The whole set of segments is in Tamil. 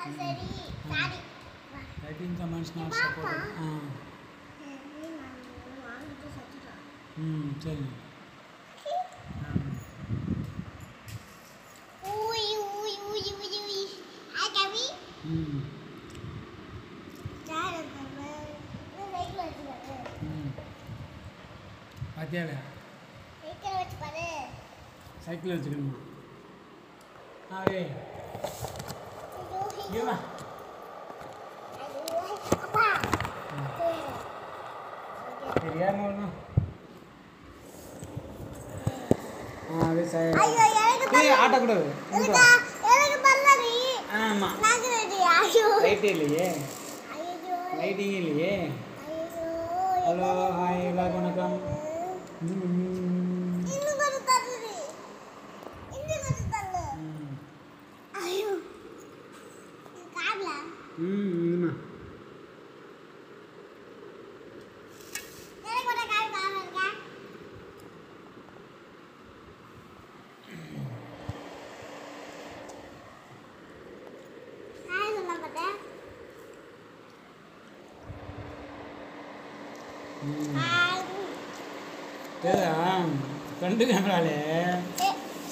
Writing commands not supported. சரி. பாத்தியாடா சைக்கிள் வச்சுக்கணுமா? ஆவே ஏமா தெரியாம ஒண்ணு ஆட்டக்கூடாது. ஆமா லைட்டே இல்லையே, லைட்டிங்கே இல்லையே. ஹலோ ஹாய் எல்லாருக்கும் வணக்கம். ஃப்ரெண்டு கேமராலே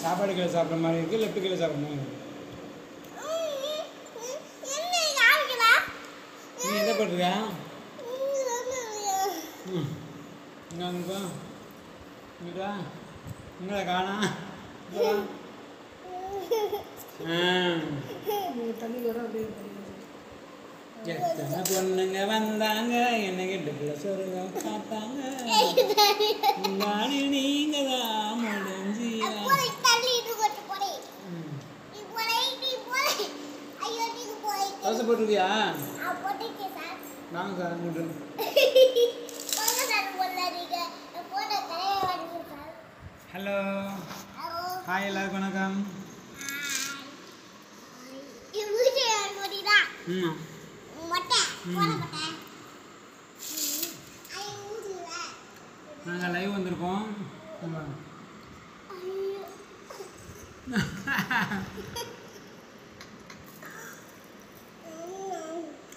சாப்பாடு கீழே சாப்பிட்ற மாதிரி இருக்கு, லெஃப்ட் கீழே சாப்பிட்ற மாதிரி இருக்கு. நீ என்ன பண்ணுறியா? இங்கே வந்துப்பா இங்கடா இங்கடா காணா எத்தனை பொண்ணுங்க வந்தாங்க என்ன கிட்ட சொருகம் பார்த்தாங்க, நீங்க தான் முடிஞ்சியா. போட்டுருக்கியா? வாங்க சார் மூட்டு. ஹலோ ஹாய் எல்லாருக்கும் வணக்கம். நாங்கள் லைவ் வந்திருக்கோம்.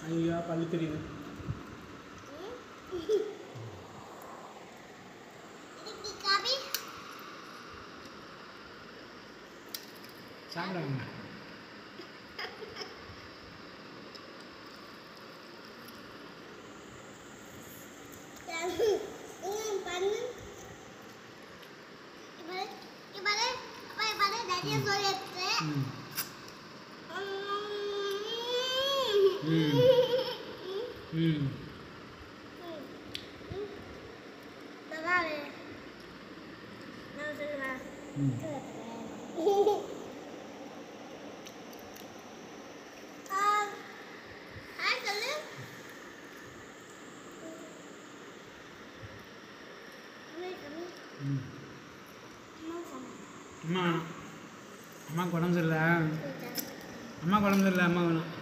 ஐயா பல்லு தெரியுது. சாப்பிடுங்க. அம்மா அம்மாவுக்கு உடம்பு சரியில்லை, அம்மாவுக்கு உடம்பு சரியில்லை, அம்மா வேணும்.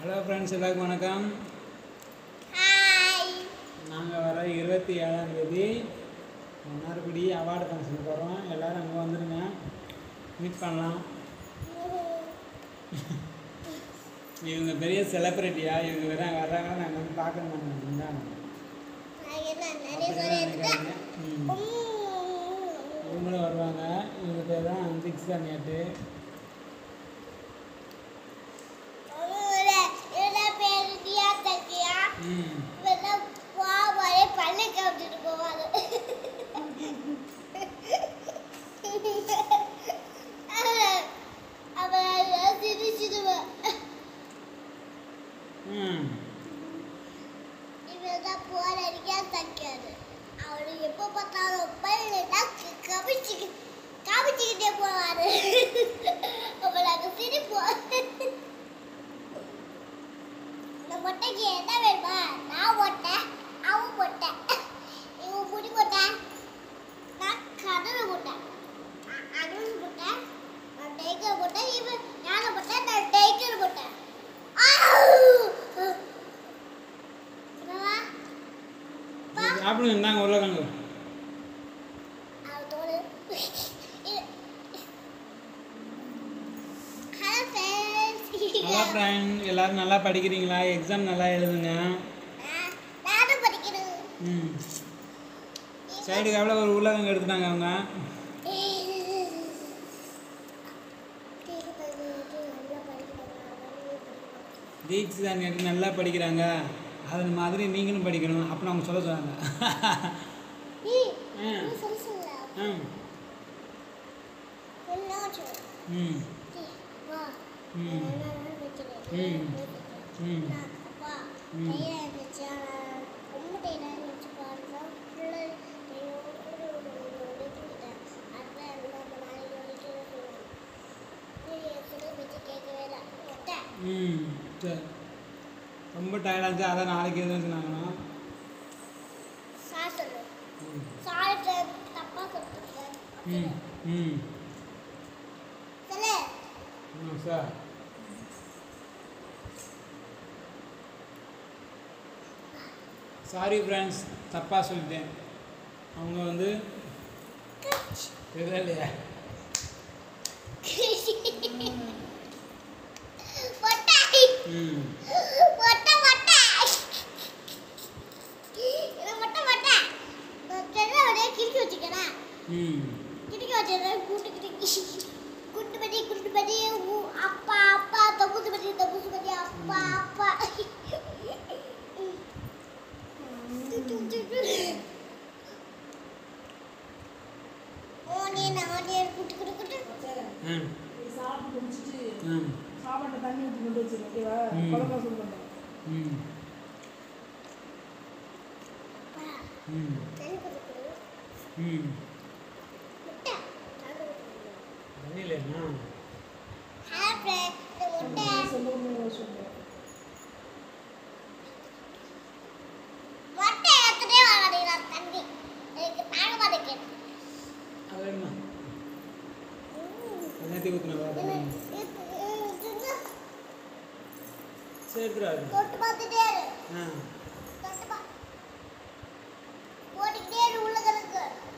ஹலோ ஃப்ரெண்ட்ஸ் எல்லாருக்கும் வணக்கம். நாங்கள் வர 27ஆம் தேதி மன்னார்குடி அவார்டு ஃபங்க்ஷனுக்கு வரோம். எல்லோரும் அங்கே வந்துடுங்க, மீட் பண்ணலாம். இவங்க பெரிய செலிப்ரிட்டியா, இவங்க வர்றாங்க, நாங்கள் வந்து பார்க்கணும். இவங்களும் வருவாங்க. இவங்க பேர் தான் அந்திக்ஸா நேட்டு. எப்போ பார்த்தாலும் காமிச்சிக்கிட்டே போவாரு. அவளாக சிரிப்போம். இந்த மொட்டைக்கு என்ன வேணுமா? நான் போட்டேன், அவன் போட்டேன், இவன் முடி போட்டேன், நான் கதவை போட்டேன், அகல் போட்டேன், நான் டைகர் போட்டேன், இவன் யானை போட்டேன், நான் டைகர் போட்டேன். சாப்பிடுங்க, இந்தாங்க உருளைக்கிழங்கு. ஹலோ ஃப்ரெண்ட், எல்லாரும் நல்லா படிக்கிறீங்களா? எக்ஸாம் நல்லா எழுதுங்க. நானும் படிக்கிறேன். சைடுக்கு எவ்வளோ ஒரு உருளைக்கிழங்கு எடுத்துட்டாங்க அவங்க. தீட்சிதா நேற்று நல்லா படிக்கிறாங்க, அது மாதிரி நீங்களும் படிக்கணும் அப்படின்னு அவங்க சொல்ல சொன்னாங்க. சரி, ரொம்ப டயர்டாக இருந்துச்சு, அதான் நாளைக்கு எதுவும் சொன்னாங்கன்னா சார். சாரி ஃப்ரெண்ட்ஸ், தப்பாக சொல்லிட்டேன். அவங்க வந்து இல்லையா அப்பா அப்பா தபுசு படி அப்பா அப்பா. சாப்பிட்டு முடிச்சுட்டு சாப்பாட்டை தண்ணி ஊற்றி கொண்டு வச்சிருக்கேன். ஓகேவா? குழம்பா சூடு பண்ணுறேன்.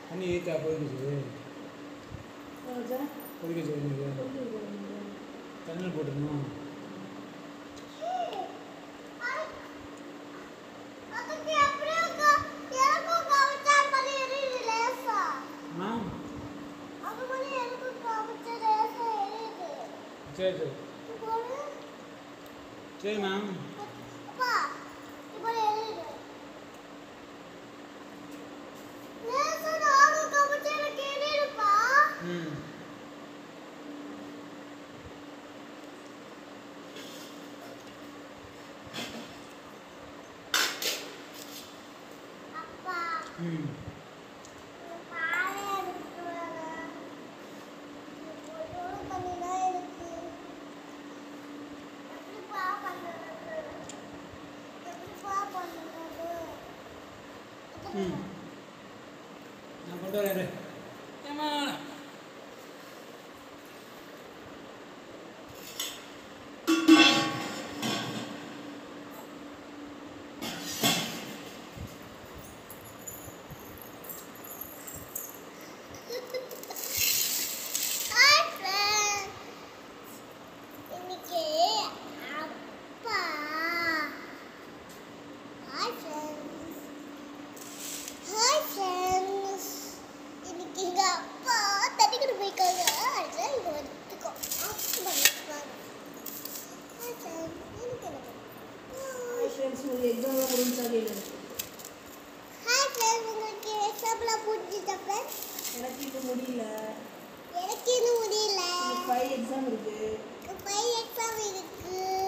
தண்ணி ஈத்தா போயிடுச்சு, கொதிக்க சொல்லுங்க, தண்ணியில் போட்டுக்கணும். சரி சரி சரி மேம். நான் கொண்டு வரேன். ஏமா எக்ஸாம்லாம் முடிஞ்சாலே எனக்கு இன்னும் முடியல. 5 எக்ஸாம் இருக்கு.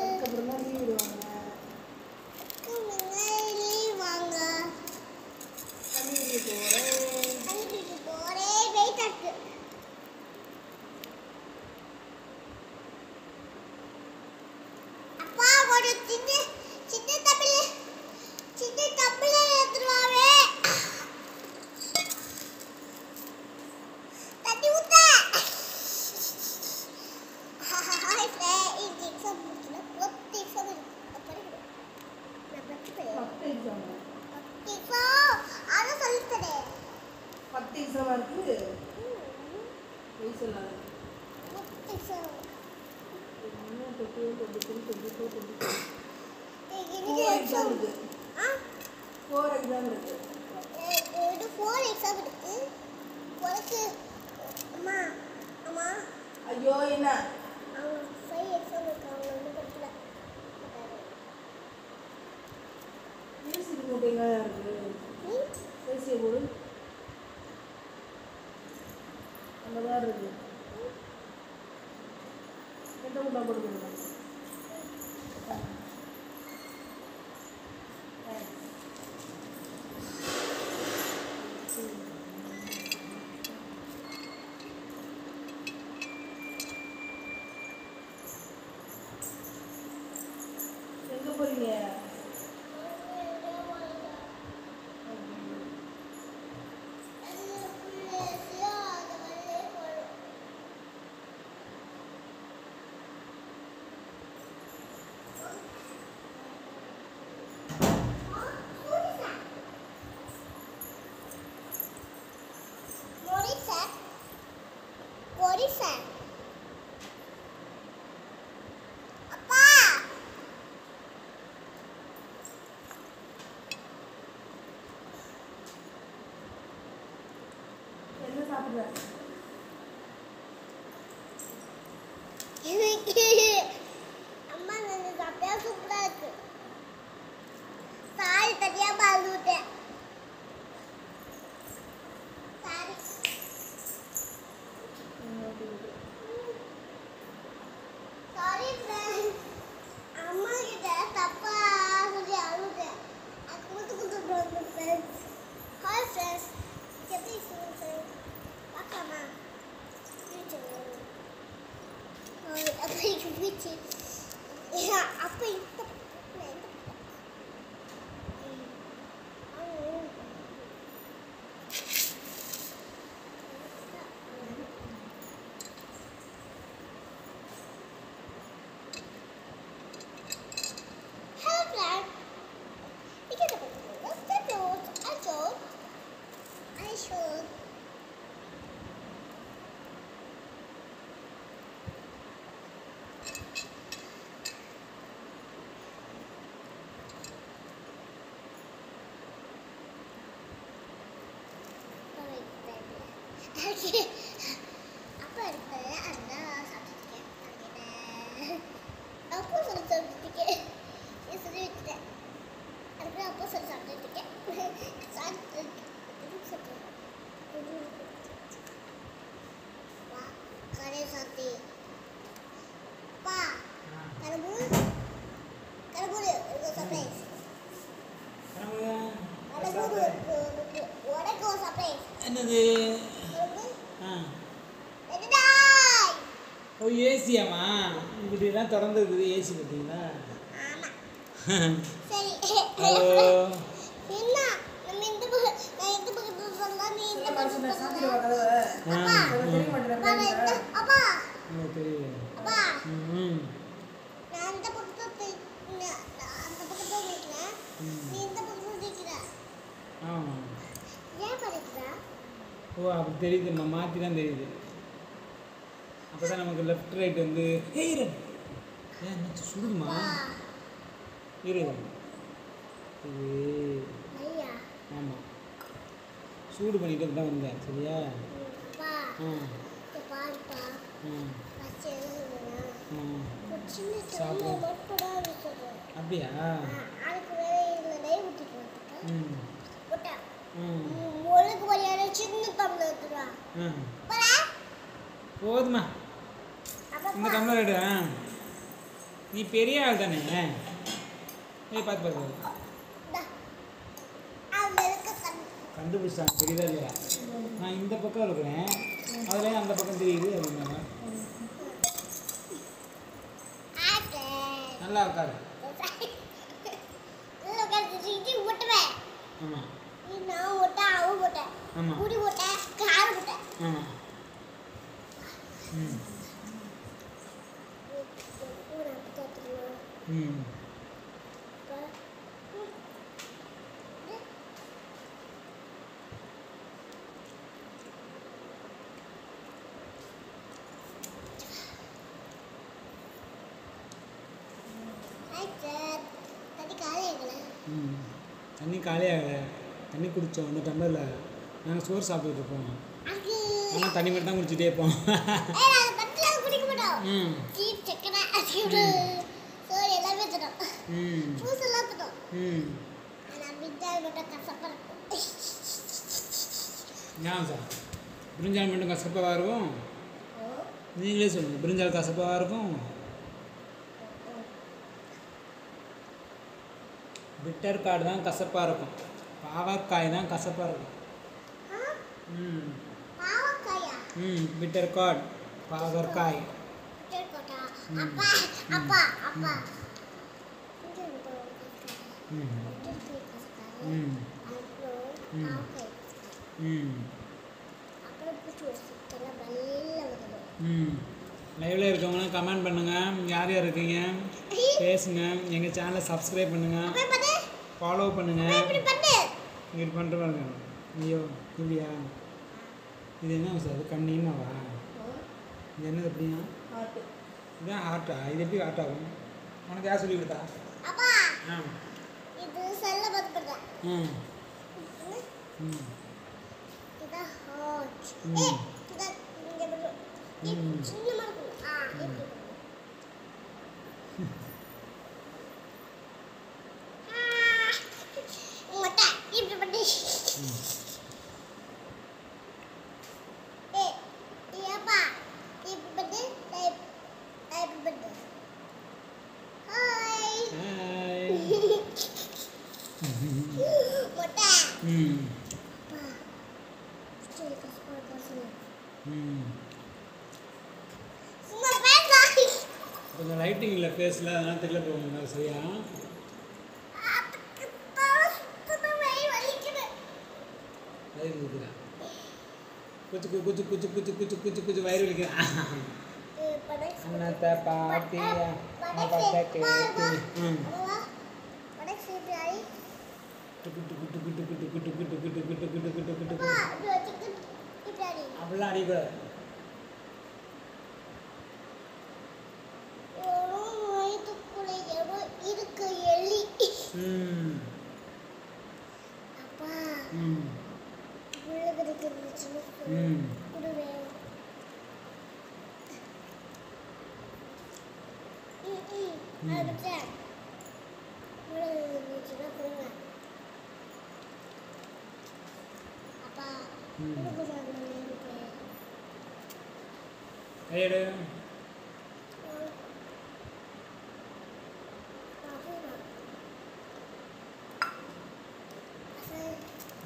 அதுக்கப்புறம் தான் லீவ் விடுவாங்க. தண்ணி குடிக்க போகிறேன். அத்தை இசமா இருக்கு பொய் சொல்லாத என்ன 21 22 24 4 எக்ஸாம் இருக்கு 4 எக்ஸாம் இருக்கு இது 4 எக்ஸாம் இருக்கு உனக்கு அம்மா அம்மா ஐயோ என்ன அவங்க 5 எக்ஸாம் இருக்கு அவங்க ஒன்றும் படிக்கல ஏசி ரிமோட் எங்க இருக்கு ஏசி போடு அந்த மாதிரி இருக்கு எந்த உண்டா போடுங்க எங்க போறீங்க என்ன சாப்பிடுற அம்மா நான் சாப்பிட்டா சூப்பரா இருக்கு சாரி தனியா பால்விட்டேன் சாரி சாரி ஃப்ரெண்ட் அம்மா கிட்ட தப்பா சொல்லி அழுதேன் அது கொடுத்து வந்து ஃப்ரெண்ட்ஸ் ஹாய் ஃப்ரெண்ட்ஸ் எப்படி சொல்லுங்க பார்க்கலாமா அப்போ இது வீச்சு அப்போ இப்போ அப்பா இருப்பது அந்த சர்டிஃபிகேட் அப்போ சொல்ல சர்டிஃபிகேட் சொல்லி வச்சுட்டேன் அதுக்கு அப்போ சொல்ல சர்டிஃபிகேட் கடை சாத்தி பா கரும்பு கரும்பு சர்ப்ரைஸ் உனக்கு ஒரு சர்ப்ரைஸ் என்னது ஓ ஏசியாம்மா இப்படிலாம் திறந்துருக்குது ஏசி பார்த்தீங்களா சரி ஹலோ என்ன நம்ம இந்த பக்கத்துல சொன்னா நீ இந்த பக்கத்துல சாத்திடுவா கதவை அப்பா தெரிய மாட்டேன் அப்பா தெரியுது அப்பா ம் நான் அந்த பக்கத்துல நிக்கிறேன் நீ இந்த பக்கத்துல நிக்கிற ஆமாம் ஏன் படிக்கிற ஓ அப்படி தெரியுதும்மா மாற்றி தான் தெரியுது அப்போ தான் நமக்கு லெஃப்ட் ரைட் வந்து ஏன் என்னாச்சு சுடுமா இரு இது ஐயா ஆமாம் சூடு பண்ணிட்டு தான் வந்தேன் சரியா அப்பா ஆ பாருப்பா ஆ பச்சை ஆ ஒரு சின்ன சாப்பிடு. தண்ணி மட்டும் தான் இருக்குது அப்படியா அதுக்கு வேற இதுல நெய் ஊற்றிட்டு வந்துட்டு ம் போட்டா ம் முழுக்கு வழியான சின்ன தம்பி எடுத்துருவா ஆ போறா போதுமா இந்த அப்பா டம்ளர் எடு ஆ நீ பெரிய ஆள் தானே ஏய் பார்த்து பார்த்து அது இருக்க கண்டுபிடிச்சாங்க தெரியுதா இல்லையா நான் இந்த பக்கம் இருக்கிறேன் அதுலேயே அந்த பக்கம் தெரியுது அப்படின்னா நல்லா உட்காரு ஆமாம் ஆமாம் ஆமாம் ம் ம் தண்ணி காலியாகலை. தண்ணி குடித்தோம் அந்த டம்ளரில். நாங்கள் சோறு சாப்பிட்டுட்டு இருப்போம். ஆனால் தண்ணி மட்டும் தான் குடிச்சிட்டே இருப்போம். ம் ஏன் சார் பிரிஞ்சால் மட்டும் கசப்பாக இருக்கும்? நீங்களே சொல்லுங்கள், பிரிஞ்சால் கசப்பாக இருக்கும்? பிட்டர் கார்டு தான் கசப்பாக இருக்கும். பாவக்காய் தான் கசப்பாக இருக்கும். பிட்டர் கார்டு பாவக்காய். லைவ்ல இருக்கவங்களாம் கமெண்ட் பண்ணுங்கள். யார் யார் இருக்கீங்க பேசுங்க. எங்கள் சேனலை சப்ஸ்கிரைப் பண்ணுங்கள், ஃபாலோ பண்ணுங்கள். இங்கே பண்ணுற பாருங்க. ஐயோ இல்லையா? இது என்ன சார்? அது கண்ணின்னாவா? இது என்னது எப்படியா? இதுதான் ஹார்ட்டா? இது எப்படி ஹார்ட் ஆகும்? உனக்கு யார் சொல்லி கொடுத்தா? ஆ இது செல்ல பத்தப்பட்ட ம் இது ஹார்ட். இது இங்க வந்து இது சின்னமா இருக்கு. மொட்டை இப்படி பண்ணி ஏப்பா இப்படி பண்ணி டைப் பண்ணு. ஹாய் மொட்டை அப்பா சரி கஷ்டப்பட்டு சும்மா பேசா. கொஞ்சம் லைட்டிங் இல்லை ஃபேஸில், அதெல்லாம் தெரியல போகுங்க. சரியா? வயிறு இருக்குதா? குச்சு குச்சு குச்சு குச்சு குச்சு குச்சு குச்சு வயிறு வலிக்குதா? அண்ணாத்த பாட்டியா பாட்டா கேட்டு அப்படிலாம் அடிக்கூடாது. கையெடு.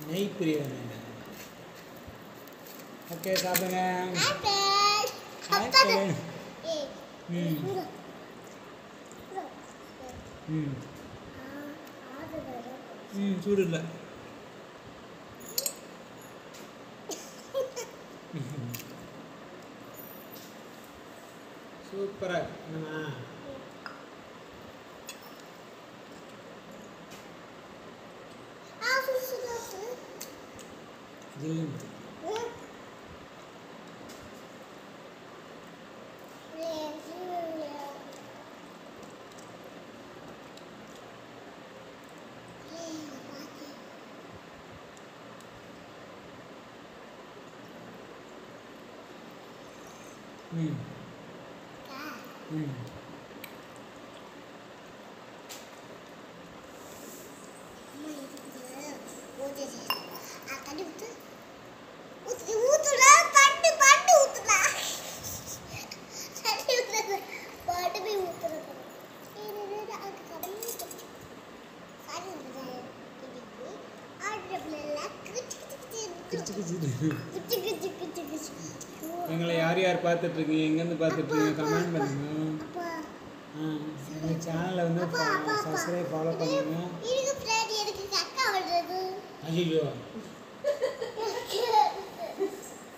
நெய் பிரியாணி. ஓகே சாப்பிடுங்க. சூடு இல்லை. சூப்பராக என்னம்மா? ஜில்லுன்னு எங்களை யார் யார் பார்த்துட்ருக்கீங்க, எங்கேருந்து பார்த்துட்ருக்கீங்க கமெண்ட் பண்ணுங்க. எங்கள் சேனலை வந்து சப்ஸ்கிரைப் ஃபாலோ பண்ணுங்க. ஐயோ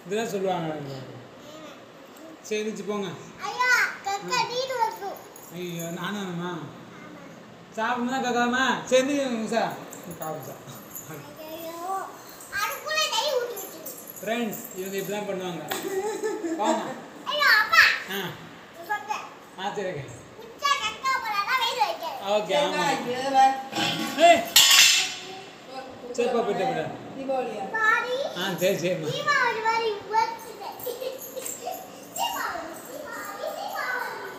இதெல்லாம் சொல்லுவாங்க. சரி இருந்துச்சு போங்க. ஐயோ நானும்மா சாப்பிடுமா கேட்காம சரி சார் சாப்பிடு சார். ஃப்ரெண்ட்ஸ் இவங்க இப்படி தான் பண்ணுவாங்க. வாங்க. சரி ஓகே. ஆமாம் சரிப்பா போயிட்டு கூட தீபாவளியா? பாடி சரி சரிம்மா. தீபாவளி மாதிரி வந்துட்டேன். தீபாவளி தீபாவளி தீபாவளி.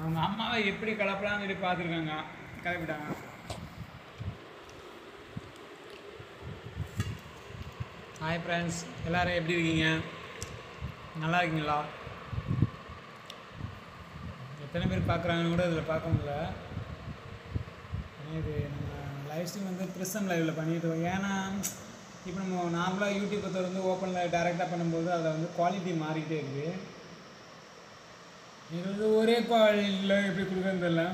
அவங்க அம்மாவை எப்படி கலப்பலாம்னு சொல்லி பார்த்துருக்காங்க, கிளப்பிட்டாங்க. ஹாய் ஃப்ரெண்ட்ஸ், எல்லோரும் எப்படி இருக்கீங்க? நல்லா இருக்கீங்களா? எத்தனை பேர் பார்க்குறாங்கன்னு கூட இதில் பார்க்க முடியல. இது நம்ம லைவ் ஸ்ட்ரீம் வந்து பிரிசம் லைவில் பண்ணிட்டு இருக்கோம். ஏன்னா இப்போ நம்ம நார்மலாக யூடியூப்பை திறந்து ஓப்பனில் டேரெக்டாக பண்ணும்போது அதில் வந்து குவாலிட்டி மாறிக்கிட்டே இருக்குது. இது வந்து ஒரே குவாலிட்டியில் எப்படி கொடுக்குறதுன்னு தெரியல.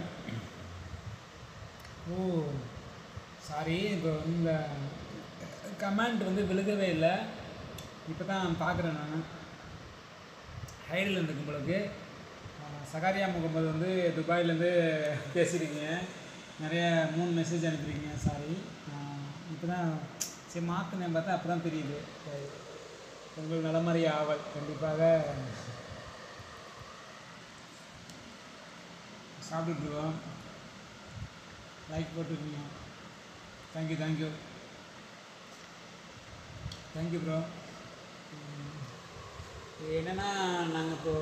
ஓ சாரி, இப்போ இந்த கமெண்ட் வந்து விழுகவே இல்லை. இப்போ தான் பார்க்குறேன் நான். ஹைடில் இருந்து உங்களுக்கு சகாரியா முகமது வந்து துபாயிலேருந்து பேசியிருக்கீங்க. நிறைய 3 மெசேஜ் அனுப்பியிருக்கீங்க. சாரி, இப்போ தான் சரி மாற்றினேன் பார்த்தா அப்போ தான் தெரியுது. உங்கள் நலமறி ஆவல் கண்டிப்பாக சாப்பிட்டுருக்கோம். லைக் போட்டுருக்கீங்க. Thank you thank you thank you bro. என்னென்னா நாங்கள் இப்போ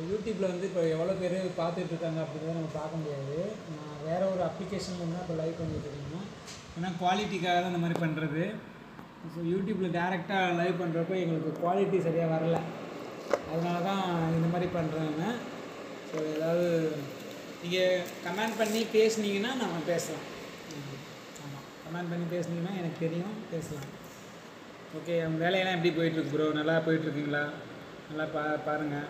யூடியூப்பில் வந்து இப்போ எவ்வளோ பேர் பார்த்துட்ருக்காங்க அப்படிங்கிறத நம்ம பார்க்க முடியாது. நான் வேறு ஒரு அப்ளிகேஷன் தான் இப்போ லைவ் பண்ணிட்டுருக்கோம். ஏன்னா குவாலிட்டிக்காக தான் இந்த மாதிரி பண்ணுறது. ஸோ யூடியூப்பில் டேரெக்டாக லைவ் பண்ணுறப்போ எங்களுக்கு குவாலிட்டி சரியாக வரல. அதனால தான் இந்த மாதிரி பண்ணுறாங்க. ஸோ ஏதாவது நீங்கள் கமெண்ட் பண்ணி பேசுனீங்கன்னா நம்ம பேசலாம். ஆமாம், கமெண்ட் பண்ணி பேசுனீங்கன்னா எனக்கு தெரியும், பேசலாம். ஓகே, உங்கள் வேலையெல்லாம் எப்படி போயிட்டுருக்கு ப்ரோ? நல்லா போயிட்டுருக்குங்களா? நல்லா பாருங்கள்.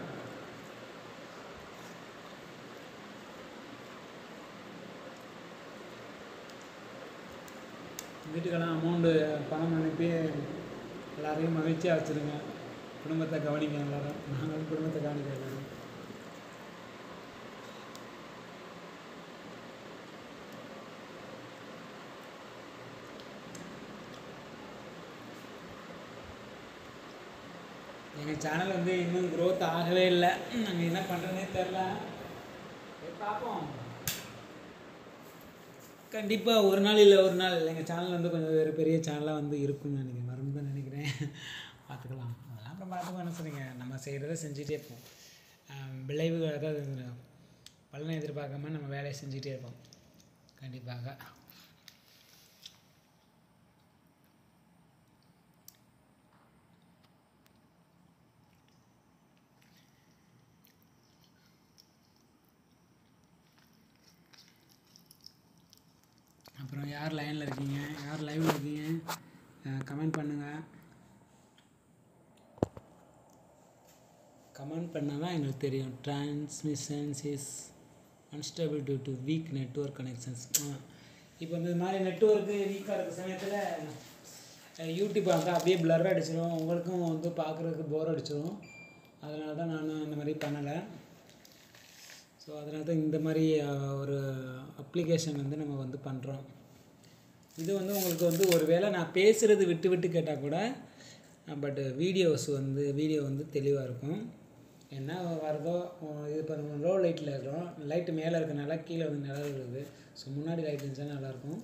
வீட்டுக்கெல்லாம் அமௌண்ட்டு பணம் அனுப்பி எல்லோரையும் மகிழ்ச்சியாக வச்சுருங்க. குடும்பத்தை கவனிங்க எல்லோரும். நாங்களும் குடும்பத்தை கவனிக்க எல்லோரும். எங்கள் சேனல் வந்து இன்னும் க்ரோத் ஆகவே இல்லை. நாங்கள் என்ன பண்ணுறதுனே தெரில. பார்ப்போம். கண்டிப்பாக ஒரு நாள் இல்லை ஒரு நாள் எங்கள் சேனல் வந்து கொஞ்சம் வேறு பெரிய சேனலாக வந்து இருக்கும்னு நினைக்கிறேன். மறந்து நினைக்கிறேன். பார்த்துக்கலாம். அதெல்லாம் அப்புறம் பார்த்துக்கோ. என்ன சொல்லுங்க, நம்ம செய்கிறத செஞ்சுட்டே இருப்போம். விளைவுகள் அதாவது பலனை எதிர்பார்க்காம நம்ம வேலையை செஞ்சுட்டே இருப்போம். கண்டிப்பாக. அப்புறம் யார் லைனில் இருக்கீங்க, யார் லைவில் இருக்கீங்க, கமெண்ட் பண்ணுங்கள். கமெண்ட் பண்ணால் தான் எங்களுக்கு தெரியும். Transmissions is unstable due to weak network connections. இப்போ இந்த மாதிரி நெட்வொர்க்கு வீக்காக இருக்கிற சமயத்தில் யூடியூப் வந்து அப்படியே பிளர் அடிச்சிடும். உங்களுக்கும் வந்து பார்க்குறதுக்கு போர் அடிச்சிடும். அதனால தான் நான் இந்த மாதிரி பண்ணலை. ஸோ அதனால தான் இந்த மாதிரி ஒரு அப்ளிகேஷன் வந்து நம்ம வந்து பண்ணுறோம். இது வந்து உங்களுக்கு வந்து ஒரு வேளை நான் பேசுகிறது விட்டு விட்டு கேட்டால் கூட பட் வீடியோ வந்து தெளிவாக இருக்கும். என்ன வருதோ இது பாருங்கள், லோ லைட்டில் இருக்கிறோம். லைட்டு மேலே இருக்கிறனால கீழே வந்து நிழல் இருக்குது. ஸோ முன்னாடி லைட் இருந்துச்சா நல்லாயிருக்கும்.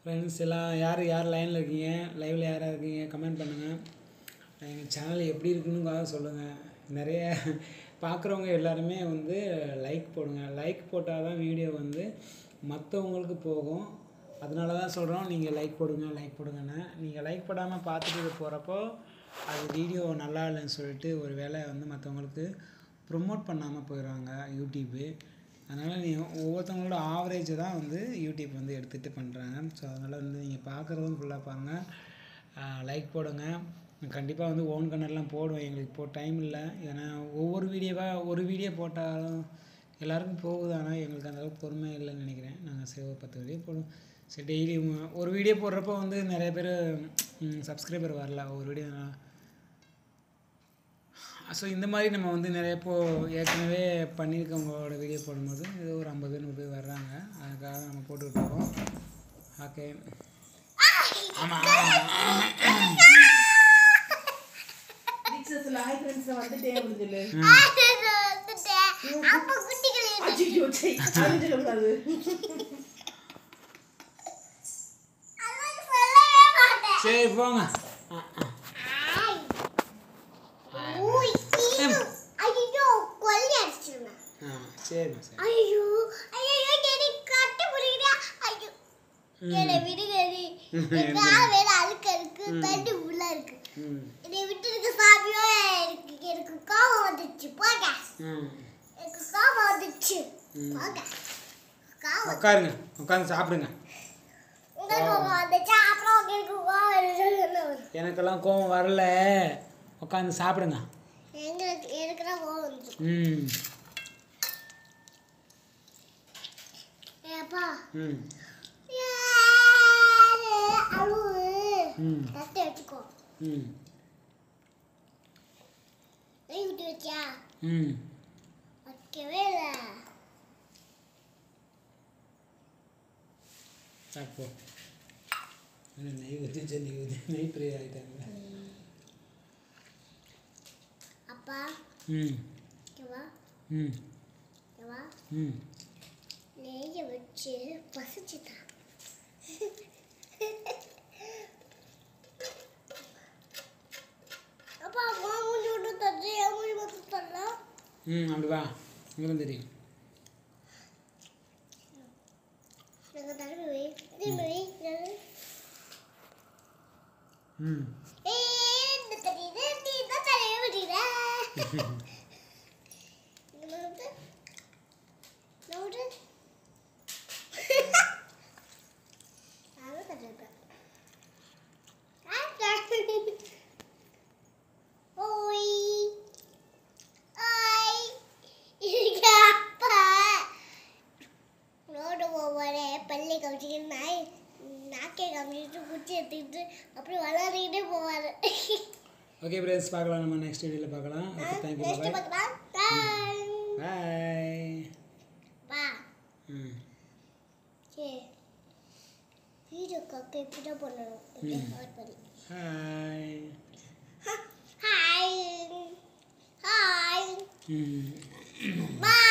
ஃப்ரெண்ட்ஸ் எல்லாம் யார் லைனில் இருக்கீங்க, லைவில் யாராக இருக்கீங்க, கமெண்ட் பண்ணுங்கள். எங்கள் சேனல் எப்படி இருக்குன்னு சொல்லுங்கள். நிறைய பார்க்குறவங்க எல்லாருமே வந்து லைக் போடுங்க. லைக் போட்டால் தான் வீடியோ வந்து மற்றவங்களுக்கு போகும். அதனால தான் சொல்கிறோம், நீங்கள் லைக் போடுங்கன்னு. நீங்கள் லைக் போடாமல் பார்த்துட்டு போகிறப்போ அது வீடியோ நல்லா இல்லைன்னு சொல்லிட்டு ஒரு வேளை வந்து மற்றவங்களுக்கு ப்ரொமோட் பண்ணாமல் போயிடுறாங்க யூடியூப்பு. அதனால் ஒவ்வொருத்தவங்களோட ஆவரேஜை தான் வந்து யூடியூப் வந்து எடுத்துகிட்டு பண்ணுறாங்க. ஸோ அதனால் வந்து நீங்கள் பார்க்குறதும் ஃபுல்லாக பாருங்கள், லைக் போடுங்க. கண்டிப்பாக வந்து ஓன் கன்னடெலாம் போடுவேன். எங்களுக்கு இப்போ டைம் இல்லை, ஏன்னா ஒவ்வொரு வீடியோ போட்டாலும் எல்லாருக்கும் போகுது. ஆனால் எங்களுக்கு அந்தளவுக்கு பொறுமை இல்லைன்னு நினைக்கிறேன். நாங்கள் 10 வீடியோ போடுவோம். சரி, டெய்லி ஒரு வீடியோ போடுறப்போ வந்து நிறைய பேர் சப்ஸ்கிரைபர் வரல ஒரு வீடியோ. ஸோ இந்த மாதிரி நம்ம வந்து நிறைய ஏற்கனவே பண்ணியிருக்கவங்களோட வீடியோ போடும்போது இது ஒரு 50 பேர் 100 பேர் வர்றாங்க. அதுக்காக நம்ம போட்டுக்கிட்டுருக்கோம். ஓகே, ஆமாம், சரி போங்க. சரிம்மா, சரி. உட்காருங்க, உட்காந்து சாப்பிடுங்க. எனக்கெல்லாம் கோவம் வரல, உட்காந்து சாப்பிடுங்க. சாப்பிடு. நெய் ஊற்றி நெய் ஃப்ரீ ஆகிட்டாங்க. அப்பா நெய்யை வச்சு பசிச்சுதான். அப்பா மூஞ்சி விட்டு தச்சு என் மூஞ்சி மட்டும் தரலாம். அப்படி வா, உங்களுக்கு தெரியும். நாங்கள் தடவை திரும்பி பள்ளி கமிச்சு நாக்கே கமிச்சு குச்சி எடுத்துக்கிட்டு அப்படி வளர்ந்துக்கிட்டே போவார். ஓகே ஃப்ரெண்ட்ஸ், பார்க்கலாம். நம்ம நெக்ஸ்ட் வீடியோவில் பார்க்கலாம். ஓகே, தேங்க்யூ, பாய். பாய். பா சரி, வீடியோ காக்க இப்படி தான் பண்ணணும். Hi hi hi bye.